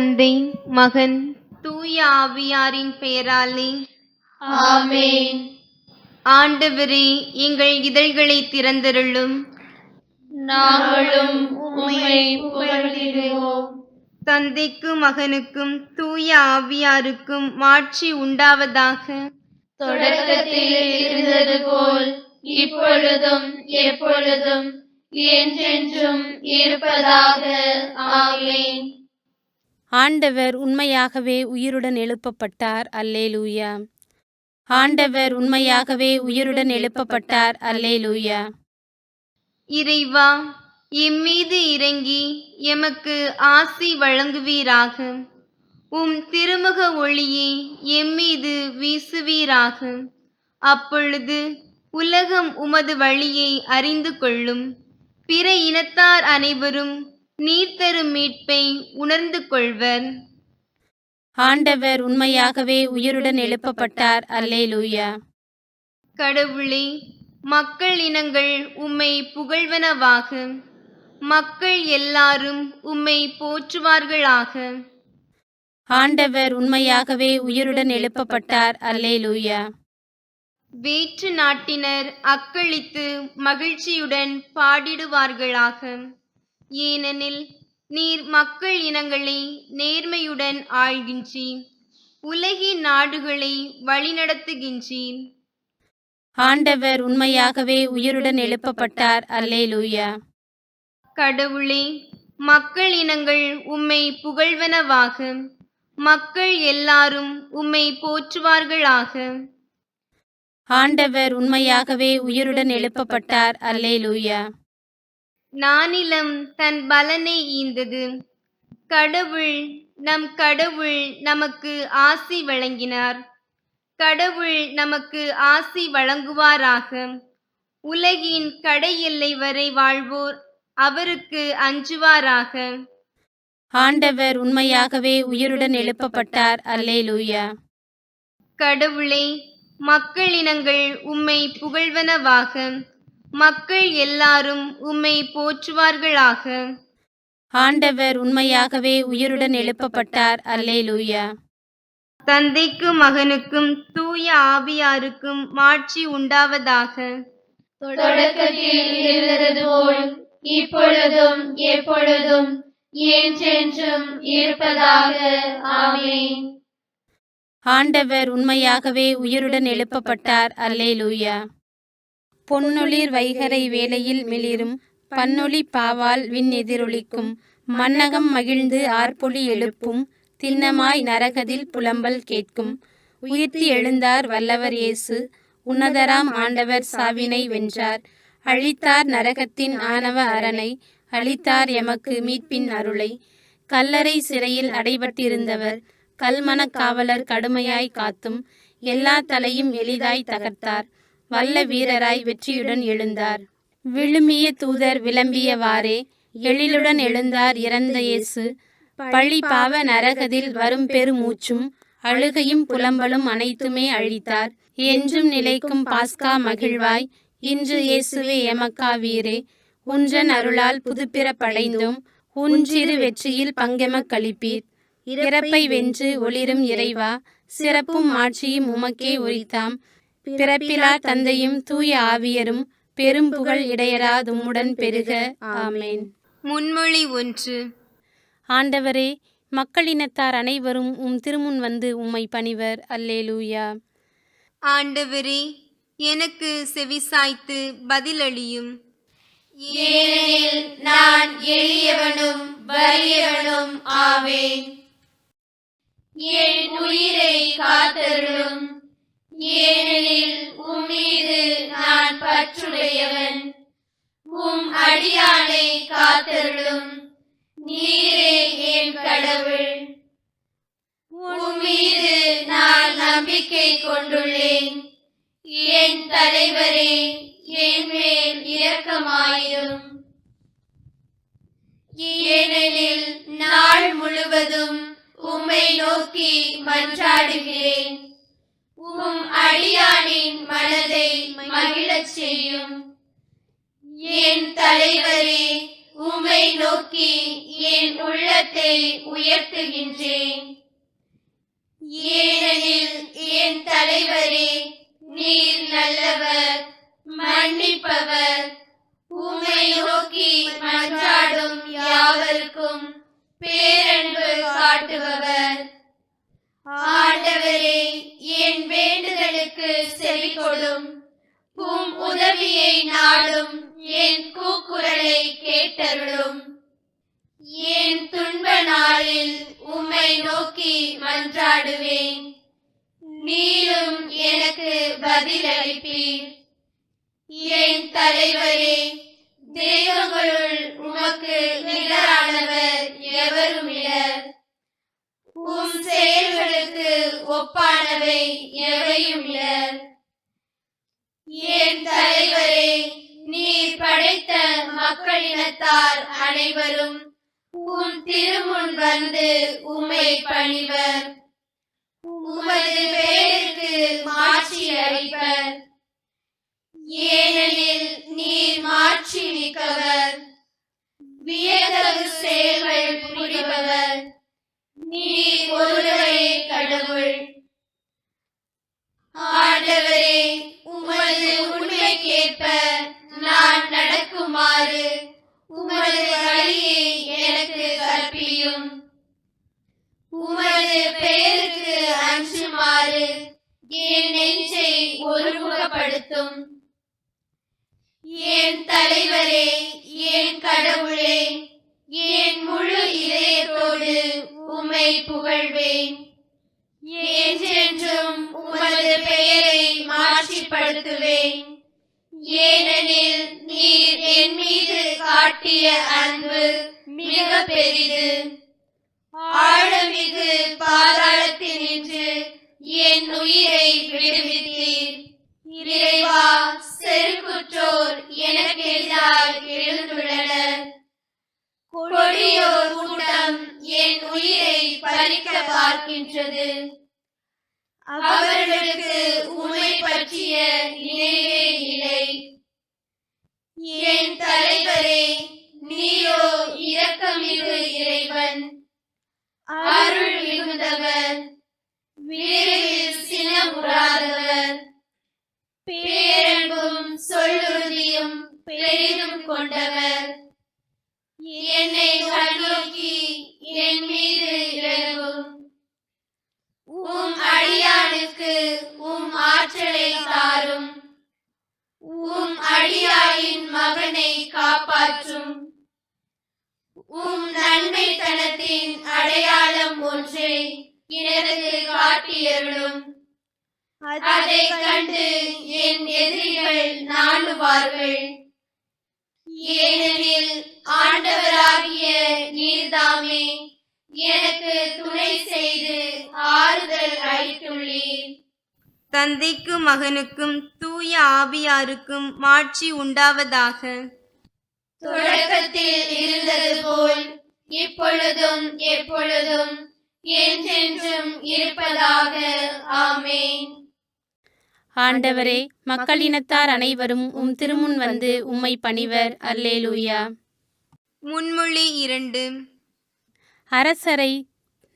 தந்தை, மகன், தூய ஆவியாரின் பெயராலே ஆமென். ஆண்டவரே, எங்கள் இதழ்களை திறந்தருளும். நாங்களும் உம்மை புகழ்ந்திடுவோம். தந்தைக்கும் மகனுக்கும் தூய ஆவியாருக்கும் மாட்சி உண்டாவதாக. தொடக்கத்தில் இருந்தது போல் இப்பொழுதும் எப்பொழுதும் என்றென்றும் இருப்பதாக. ஆமென். ஆண்டவர் உண்மையாகவே உயிருடன் எழுப்பப்பட்டார். அல்லேலூயா. ஆண்டவர் உண்மையாகவே உயிருடன் எழுப்பப்பட்டார். அல்லேலூயா. இறைவா, எம்மீது இறங்கி எமக்கு ஆசி வழங்குவீராக. உம் திருமுக ஒளியை எம்மீது வீசுவீராக. அப்பொழுது உலகம் உமது வழியை அறிந்து கொள்ளும். பிற இனத்தார் அனைவரும் நீர் தரும் மீட்பை உணர்ந்து கொள்வர். ஆண்டவர் உண்மையாகவே உயிருடன் எழுப்பப்பட்டார். அல்லேலூயா. கடவுளே, மக்கள் இனங்கள் உம்மை புகழ்வனவாக. மக்கள் எல்லாரும் உம்மை போற்றுவார்களாக. ஆண்டவர் உண்மையாகவே உயிருடன் எழுப்பப்பட்டார். அல்லேலூயா. வேற்று நாட்டினர் அக்களித்து மகிழ்ச்சியுடன் பாடிடுவார்களாக. ஏனெனில் நீர் மக்கள் இனங்களை நேர்மையுடன் ஆள்கின்றீர். உலகின் நாடுகளை வழிநடத்துகின்றீர். ஆண்டவர் உண்மையாகவே உயிருடன் எழுப்பப்பட்டார். அல்லேலூயா. கடவுளே, மக்கள் இனங்கள் உம்மை புகழ்வனவாக. மக்கள் எல்லாரும் உம்மை போற்றுவார்களாக. ஆண்டவர் உண்மையாகவே உயிருடன் எழுப்பப்பட்டார். அல்லேலூயா. நானிலம் தன் பலனை ஈந்தது. நம் கடவுள் நமக்கு ஆசி வழங்கினார். கடவுள் நமக்கு ஆசி வழங்குவாராக. உலகின் கடை எல்லை வரை வாழ்வோர் அவருக்கு அஞ்சுவாராக. ஆண்டவர் உண்மையாகவே உயிருடன் எழுப்பப்பட்டார். அல்லேலூயா. கடவுளே, மக்கள் இனங்கள் உம்மை புகழ்வனவாக. மக்கள் எல்லாரும் உம்மை போற்றுவார்களாக. ஆண்டவர் உண்மையாகவே உயிருடன் எழுப்பப்பட்டார். அல்லேலூயா. தந்தைக்கும் மகனுக்கும் தூய ஆவியாருக்கும் மாட்சி உண்டாவதாக. தொடக்கத்தில் இருந்தது போல் இப்பொழுதும் எப்பொழுதும் என்றென்றும் இருப்பதாக. ஆமென். ஆண்டவர் உண்மையாகவே உயிருடன் எழுப்பப்பட்டார். அல்லேலூயா. பொன்னொளிர் வைகரை வேளையில் மிளிரும் பன்னொளி பாவால் விண் எதிரொலிக்கும். மன்னகம் மகிழ்ந்து ஆர்ப்பொலி எழுப்பும். திண்ணமாய் நரகதில் புலம்பல் கேட்கும். உயிர்த்தி எழுந்தார் வல்லவர் இயேசு. உன்னதராம் ஆண்டவர் சாவினை வென்றார். அழித்தார் நரகத்தின் ஆணவ அரணை. அளித்தார் எமக்கு மீட்பின் அருளை. கல்லறை சிறையில் அடைபட்டிருந்தவர் கல்மனக் காவலர் கடுமையாய் காத்தும். எல்லா தலையும் எளிதாய் தகர்த்தார். வல்ல வீரராய் வெற்றியுடன் எழுந்தார். விழுமிய தூதர் விளம்பியவாறே எழிலுடன் எழுந்தார் இறந்த இயேசு. பழி பாவ நரகதில் வரும் பெருமூச்சும் அழுகையும் புலம்பலும் அனைத்துமே அழித்தார். என்றும் நிலைக்கும் பாஸ்கா மகிழ்வாய் இன்று இயேசுவே எமக்காவீரே. உன்றன் அருளால் புதுப்பிறப்படைந்தோம். உன்றிரு வெற்றியில் பங்கெமக் களிப்பீர். இறப்பை வென்று ஒளிரும் இறைவா, சிறப்பும் ஆட்சியும் உமக்கே உரித்தாம். பிறப்பிலா தந்தையும் தூய ஆவியரும் பெரும் புகழ் இடையராதும்முடன் பெருக. ஆமேன். முன்மொழி 1. ஆண்டவரே, மக்களினத்தார் அனைவரும் உம் திருமுன் வந்து உம்மை பணிவர். அல்லேலூயா. ஆண்டவரே, எனக்கு செவிசாய்த்து பதிலளியும். ஏனெனில் நான் எளியவனும் வறியவனும் ஆவேன். என் உயிரை காத்தருளும். ஏனெனில் உம்மீது நான் பற்றுடையவன். உம் அடியானை காத்தருளும். நீரே என் கடவுள். உம்மீது நான் நம்பிக்கை கொண்டுள்ளேன். என் தலைவரே, என் மேல் இரக்கமாயிரும். ஏனெனில் நாள் முழுவதும் உம்மை நோக்கி மன்றாடுகிறேன். உம் அடியானின் மனதை மகிழச் செய்யும். என் தலைவரே, உம்மை நோக்கி என் உள்ளத்தை உயர்த்துகின்றேன். ஏனெனில் என் தலைவரே, நீர் நல்லவர், மன்னிப்பவர், உம்மை நோக்கி மன்றாடும் யாவருக்கும் பேரன்பு காட்டுபவர். ஆண்டவரே, என் வேண்டுதலுக்கு செவிகொடும். உம் உதவியை நாடும் என் கூக்குரலை கேட்டருளும். என் துன்ப நாளில் உம்மை நோக்கி மன்றாடுவேன். நீரும் எனக்கு பதிலளிப்பீர். என் தலைவரே, தெய்வங்களுள் உமக்கு நிகரானவர் எவருமிலர். உம் செயல்களுக்கு ஒப்பானவை எவையும் இல்லர். என் தலைவரே, நீர் படைத்த மக்களினத்தார் அனைவரும் உம் திருமுன் வந்து உம்மை பணிவர். உமது பெயருக்கு மாட்சி அளிப்பர். ஏனெனில் நீர் மாட்சி மிக்கவர், வியத்தகு செயல்கள் புரிபவர். நீர் ஒருவரே கடவுள். ஆண்டவரே, உமது உண்மைக்கேற்ப நான் நடக்குமாறு உமது வழியை எனக்கு கற்பியும். உமது பெயருக்கு அஞ்சுமாறு என் நெஞ்சை ஒருமுகப்படுத்தும். என் தலைவரே, என் கடவுளே, என் முழு இதயத்தோடு உம்மை புகழ்வேன். என்றென்றும் உமது பெயரை மாட்சிப்படுத்துவேன். ஏனெனில் நீர் என் மீது காட்டிய அன்பு மிக பெரிது. ஆழமிகு பாதாளத்தினின்று என் உயிரை விடுவித்தீர். இறைவா, செருக்குற்றோர் எனக்கு எதிராக எழுந்துள்ளனர். கொடியோர் கூட்டம் என் உயிரை பறிக்க பார்க்கின்றது. அவர்களுக்கு உம்மை பற்றிய நினைவே இல்லை. என் தலைவரே, நீரோ இரக்கமிகு இறைவன், அருள் மிகுந்தவர், விரைவில் சினமுறாதவர், பேரன்பும் சொல்லுறுதியும் பெரிதும் கொண்டவர். என்னை கண்ணோக்கி என் மீது இறங்கும். உம் அடியானுக்கு உம் ஆற்றலை தாரும். உம் அடியாரின் மகனை காப்பாற்றும். உம் நன்மைத்தனத்தின் அடையாளம் ஒன்றை எனக்கு காட்டியருளும். அதை கண்டு என் எதிரிகள் நாணுவார்கள். ஏனெனில் ஆண்டவராகிய நீர்தாமே எனக்கு துணை செய்து ஆறுதல் அளித்துள்ளீர். தந்தைக்கும் மகனுக்கும் தூய ஆவியாருக்கும் மாட்சி உண்டாவதாக. தொடக்கத்தில் இருந்தது போல் இப்பொழுதும் எப்பொழுதும் என்றென்றும் இருப்பதாக. ஆமென். ஆண்டவரே, மக்களினத்தார் அனைவரும் உம் திருமுன் வந்து உம்மை பணிவர். அல்லேலூயா. முன்மொழி 2. அரசரை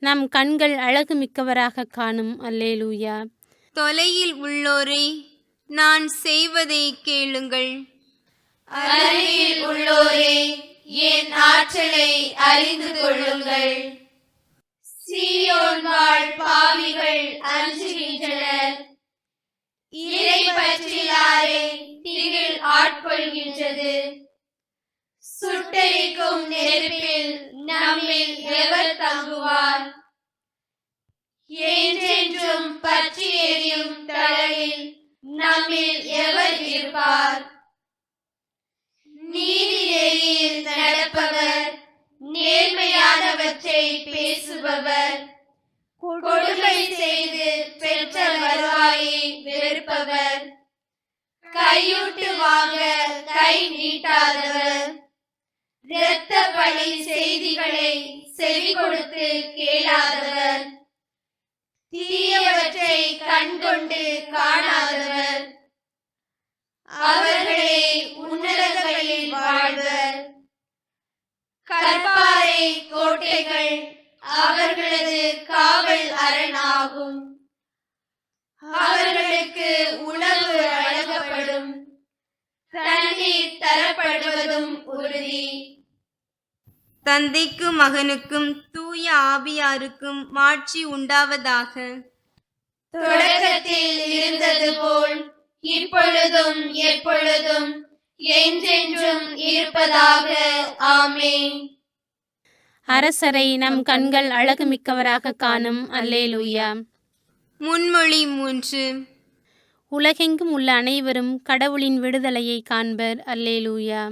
நம் கண்கள் அழகு மிக்கவராக காணும். அல்லேலூயா. தொலையில் உள்ளோரே, நான் செய்வதை கேளுங்கள். அருகில் உள்ளோரே, என் ஆற்றலை அறிந்து கொள்ளுங்கள். சீயோன் வாழ் பாவிகள் அஞ்சுகின்றனர். இறை பற்றிலாரே திகில் ஆட்கொள்கின்றது. சுட்டெரிக்கும் நெருப்பில் நம்மில் எவர் தங்குவார்? என்றென்றும் பற்றி எரியும் தழலில் நம்மில் எவர் இருப்பார்? நீதி நெறியில் நடப்பவர், நேர்மையானவற்றை பேசுபவர், கொடுமை செய்து பெற்ற வருவாயை வெறுப்பவர், கையூட்டு வாங்க கை நீட்டாதவர், இரத்த பழி செய்திகளை செவி கொடுத்து கேளாதவர், தீயவற்றை கண்கொண்டு காணாதவர், அவர்களே உன்னதங்களில் வாழ்வர். கற்பாரை அவர்களது காவல் அரணாகும். அவர்களுக்கு உணவு வழங்கப்படும், தண்ணீர் தரப்படுவதும் உறுதி. தந்தைக்கும் மகனுக்கும் தூய ஆவியாருக்கும் மாட்சி உண்டாவதாக. தொடக்கத்தில் இருந்தது போல் இப்பொழுதும் எப்பொழுதும் என்றென்றும் இருப்பதாக. ஆமென். அரசரை நம் கண்கள் அழகுமிக்கவராக காணும். அல்லேலூயா. முன்மொழி 3. உலகெங்கும் உள்ள அனைவரும் கடவுளின் விடுதலையை காண்பர். அல்லேலூயா.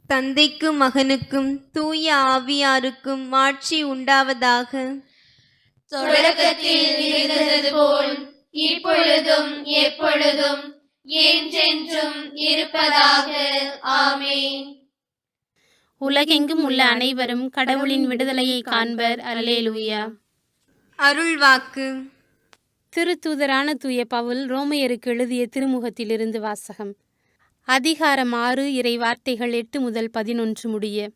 தந்தைக்கும் மகனுக்கும் தூய ஆவியாருக்கும் மாட்சி உண்டாவதாக. தொடக்கத்தில் இருந்தது போல் இப்பொழுதும் எப்பொழுதும் என்றென்றும் இருப்பதாக. ஆமென். உலகெங்கும் உள்ள அனைவரும் கடவுளின் விடுதலையை காண்பர். அல்லேலூயா. அருள்வாக்கு. திருத்தூதரான தூய பவுல் ரோமையருக்கு எழுதிய திருமுகத்திலிருந்து வாசகம். அதிகாரம் 6, இறை வார்த்தைகள் 8 முதல் 11 முடிய.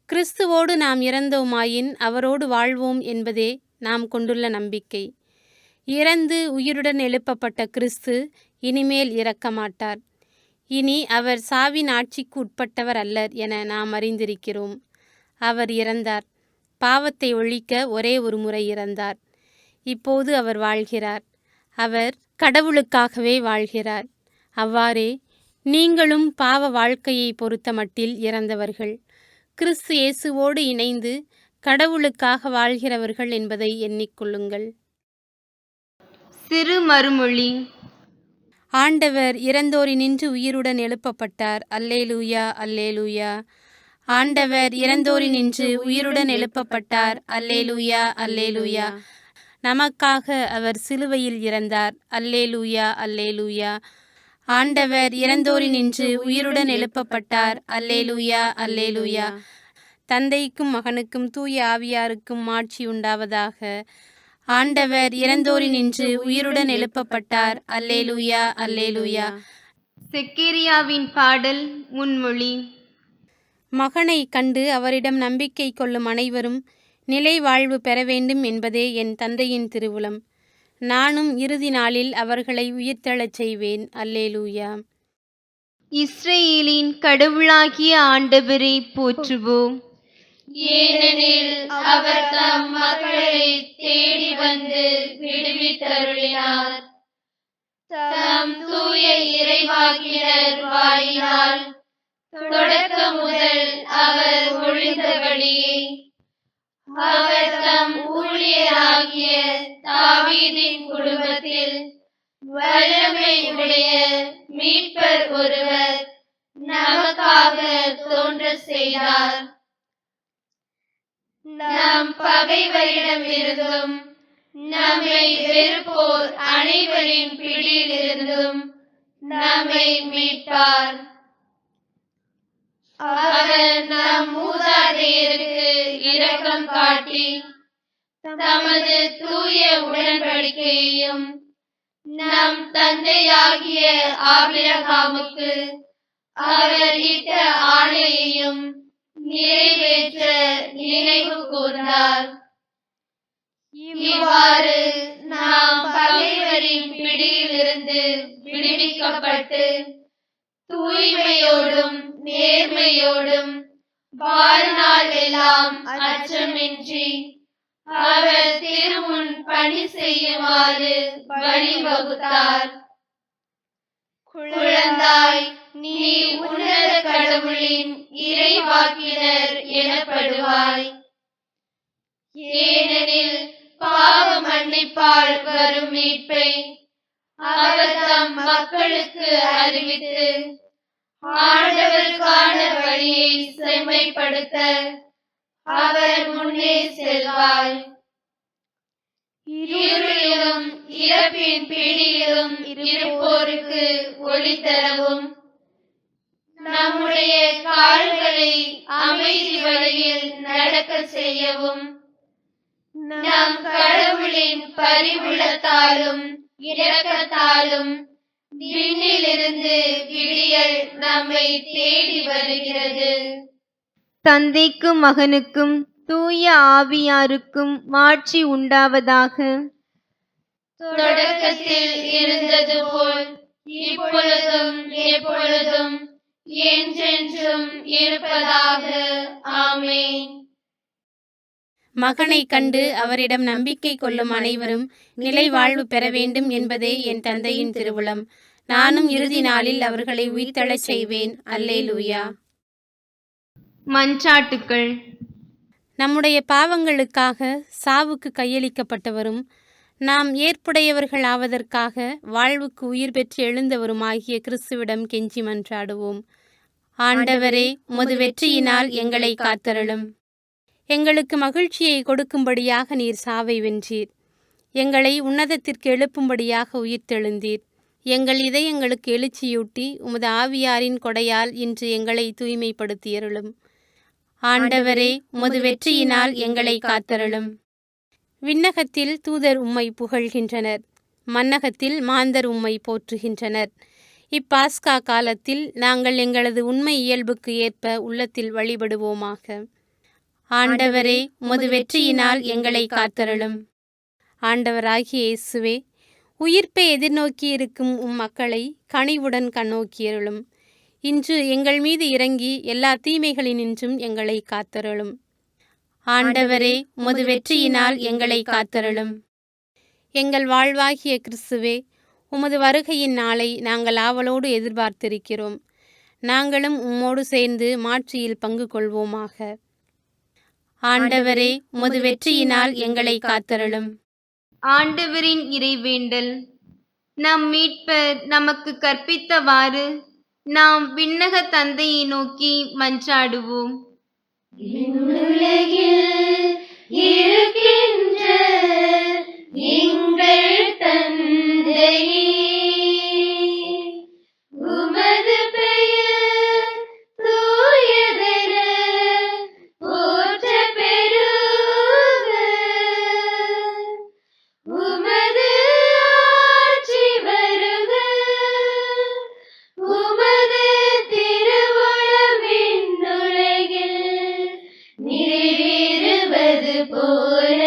கிறிஸ்துவோடு நாம் இறந்தோமாயின் அவரோடு வாழ்வோம் என்பதே நாம் கொண்டுள்ள நம்பிக்கை. இறந்து உயிருடன் எழுப்பப்பட்ட கிறிஸ்து இனிமேல் இறக்க மாட்டார். இனி அவர் சாவின் ஆட்சிக்கு உட்பட்டவர் அல்லர் என நாம் அறிந்திருக்கிறோம். அவர் இறந்தார். பாவத்தை ஒழிக்க ஒரே ஒரு முறை இறந்தார். இப்போது அவர் வாழ்கிறார். அவர் கடவுளுக்காகவே வாழ்கிறார். அவ்வாறே நீங்களும் பாவ வாழ்க்கையை பொறுத்த மட்டில் இறந்தவர்கள், கிறிஸ்து இயேசுவோடு இணைந்து கடவுளுக்காக வாழ்கிறவர்கள் என்பதை எண்ணிக்கொள்ளுங்கள். சிறு மறுமொழி. ஆண்டவர் இறந்தோரினின்று உயிருடன் எழுப்பப்பட்டார். அல்லேலூயா, அல்லேலூயா. ஆண்டவர் இறந்தோரினின்று உயிருடன் எழுப்பப்பட்டார். அல்லேலூயா, அல்லேலூயா. நமக்காக அவர் சிலுவையில் இறந்தார். அல்லேலூயா, அல்லேலூயா. ஆண்டவர் இறந்தோரினின்று உயிருடன் எழுப்பப்பட்டார். அல்லேலூயா, அல்லேலூயா. தந்தைக்கும் மகனுக்கும் தூய ஆவியாருக்கும் மாட்சி உண்டாவதாக. ஆண்டவர் இறந்தோரினின்று உயிருடன் எழுப்பப்பட்டார். அல்லேலூயா, அல்லேலூயா. செக்கேரியாவின் பாடல் முன்மொழி. மகனை கண்டு அவரிடம் நம்பிக்கை கொள்ளும் அனைவரும் நிலை வாழ்வு பெற வேண்டும் என்பதே என் தந்தையின் திருவுளம். நானும் இறுதி நாளில் அவர்களை உயிர்த்தெழச் செய்வேன். அல்லேலூயா. இஸ்ரேலின் கடவுளாகிய ஆண்டவரை போற்றுவோம். ஏனெனில் அவர் தம் மக்களை தேடி வந்து விடுவித்தருளினார். தம் தூய இறைவாக்கினர் வாயினால் தொடக்கம் முதல் அவர் ஒழிந்தபடியே அவர் தம் ஊழியராகிய தாவீதின் குடும்பத்தில் வல்லமை உடைய மீட்பர் ஒருவர் நமக்காக தோன்ற செய்தார். நம் பகைவரிடமிருந்தும் நம்மை வெறுப்போர் அனைவரின் பிடியிலிருந்தும் நம்மை மீட்பார். அவர் நம் மூதாதையருக்கு இரக்கம் காட்டி தமது தூய உடன்படிக்கையையும் நம் தந்தையாகிய ஆபிரகாமுக்கு அவர் இட்ட ஆணையையும் நிறைவேற்ற நினைவு கூர்ந்தார். இவ்வாறு நாம் பகைவரின் பிடியிலிருந்து விடுவிக்கப்பட்டு தூய்மையோடும் நேர்மையோடும் வாழ்நாள் எல்லாம் அச்சமின்றி அவர் திருமுன் பணி செய்யுமாறு வழிவகுத்தார். குழந்தாய், நீ உன்னத கடவுளின் இறைவாக்கினர் எனப்படுவாய். ஏனெனில் பாவ மன்னிப்பால் வரும் மீட்பை அவர் தம் மக்களுக்கு அறிவித்து ஆண்டவருக்கான வழியை செம்மைப்படுத்த அவர் முன்னே செல்வாய். இருளிலும் இறப்பின் பிடியிலும் இருப்போருக்கு ஒளி தரவும் நம்முடைய கால்களை அமைதி வழியில் நடக்க செய்யவும் நம் கடவுளின் பரிவுள்ளத்தாலும் இரக்கத்தாலும் விண்ணிலிருந்து விடியல் நம்மை தேடி வருகிறது. தந்தைக்கும் மகனுக்கும் தூய ஆவியாருக்கும் மாட்சி உண்டாவதாக. தொடக்கத்தில் இருந்தது போல் இப்பொழுதும் எப்பொழுதும் என்றென்றும் இருப்பதாக. ஆமென். மகனை கண்டு அவரிடம் நம்பிக்கை கொள்ளும் அனைவரும் நிலை வாழ்வு பெற வேண்டும் என்பதே என் தந்தையின் திருவுளம். நானும் இறுதி நாளில் அவர்களை உயிர்த்தெழச் செய்வேன். அல்லேலூயா. மன்றாட்டுக்கள். நம்முடைய பாவங்களுக்காக சாவுக்கு கையளிக்கப்பட்டவரும் நாம் ஏற்புடையவர்கள் ஆவதற்காக வாழ்வுக்கு உயிர் பெற்று எழுந்தவருமாகிய கிறிஸ்துவிடம் கெஞ்சி மன்றாடுவோம். ஆண்டவரே, உமது வெற்றியினால் எங்களை காத்தருளும். எங்களுக்கு மகிழ்ச்சியை கொடுக்கும்படியாக நீர் சாவை வென்றீர். எங்களை உன்னதத்திற்கு எழுப்பும்படியாக உயிர்த்தெழுந்தீர். எங்கள் இதயங்களுக்கு எழுச்சியூட்டி உமது ஆவியாரின் கொடையால் இன்று எங்களை தூய்மைப்படுத்தியருளும். ஆண்டவரே, உமது வெற்றியினால் எங்களை காத்தருளும். விண்ணகத்தில் தூதர் உம்மை புகழ்கின்றனர், மன்னகத்தில் மாந்தர் உம்மை போற்றுகின்றனர். இப்பாஸ்கா காலத்தில் நாங்கள் எங்களது உண்மை இயல்புக்கு ஏற்ப உள்ளத்தில் வழிபடுவோமாக. ஆண்டவரே, உமது வெற்றியினால் எங்களை காத்தருளும். ஆண்டவராகிய இயேசுவே, உயிர்ப்பை எதிர்நோக்கி இருக்கும் உம் மக்களை கனிவுடன் கண்ணோக்கியருளும். இன்று எங்கள் மீது இறங்கி எல்லா தீமைகளினின்றும் எங்களை காத்தருளும். ஆண்டவரே, உமது வெற்றியினால் எங்களை காத்தருளும். எங்கள் வாழ்வாகிய கிறிஸ்துவே, உமது வருகையின் நாளை நாங்கள் ஆவலோடு எதிர்பார்த்திருக்கிறோம். நாங்களும் உம்மோடு சேர்ந்து மாட்சியில் பங்கு கொள்வோமாக. ஆண்டவரே, உமது வெற்றியினால் எங்களை காத்தருளும். ஆண்டவரின் இறைவேண்டல். நம் மீட்பர் நமக்கு கற்பித்தவாறு நாம் விண்ணக தந்தையை நோக்கி மன்றாடுவோம். உலகில் இருக்கின்ற எங்கள் தந்தையே, உமது பெயர் தூயதென போற்றப் பெறுக. உமது ஆட்சி வருக. உமது திருவுளம் விண்ணுலகில் நிறைவேறுவது போல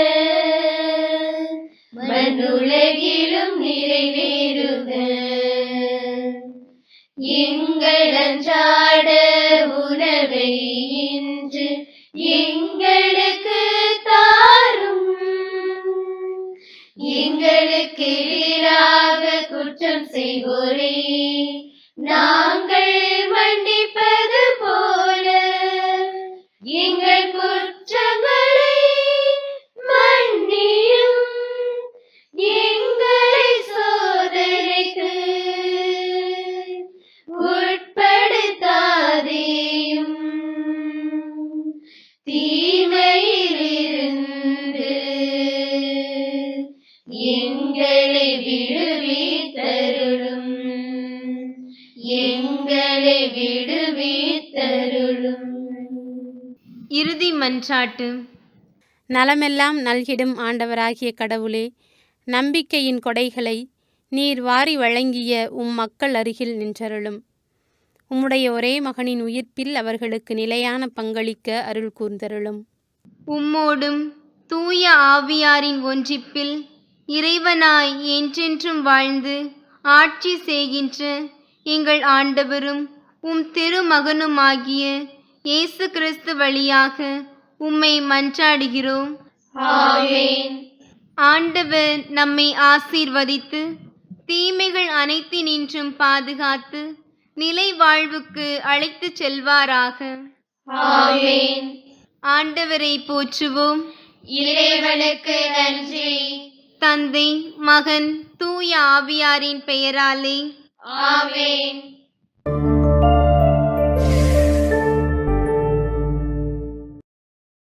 மண்ணுலகிலும் நிறைவேறுக. எங்கள் அன்றாட உணவை இன்று எங்களுக்கு தாரும். எங்களுக்கு எதிராக குற்றம் செய்வோரே நாங்கள் மன்னிப்பது போல எங்கள் குற்றங்களை மன்னியும். எங்களை சோதனைக்கு உட்படுத்தாதேயும், தீமையிலிருந்து எங்களை விடுவித்தருளும். எங்களை விடுவித்தருளும். இறுதி மன்றாட்டு. நலமெல்லாம் நல்கிடும் ஆண்டவராகிய கடவுளே, நம்பிக்கையின் கொடைகளை நீர் வாரி வழங்கிய உம் மக்கள் அருகில் நின்றருளும். உம்முடைய ஒரே மகனின் உயிர்ப்பில் அவர்களுக்கு நிலையான பங்களிக்க அருள் கூர்ந்தருளும். உம்மோடும் தூய ஆவியாரின் ஒன்றிப்பில் இறைவனாய் என்றென்றும் வாழ்ந்து ஆட்சி செய்கின்ற எங்கள் ஆண்டவரும் உம் திருமகனுமாகிய இயேசு கிறிஸ்து வழியாக உம்மை மன்றாடுகிறோம். ஆமென். ஆண்டவர் நம்மை ஆசீர்வதித்து தீமைகள் அனைத்தினின்றும் பாதுகாத்து நிலை வாழ்வுக்கு அழைத்துச் செல்வாராக. ஆமென். ஆண்டவரை போற்றுவோம். இறைவனுக்கு நன்றி. தந்தை, மகன், தூய ஆவியாரின் பெயராலே ஆமென்.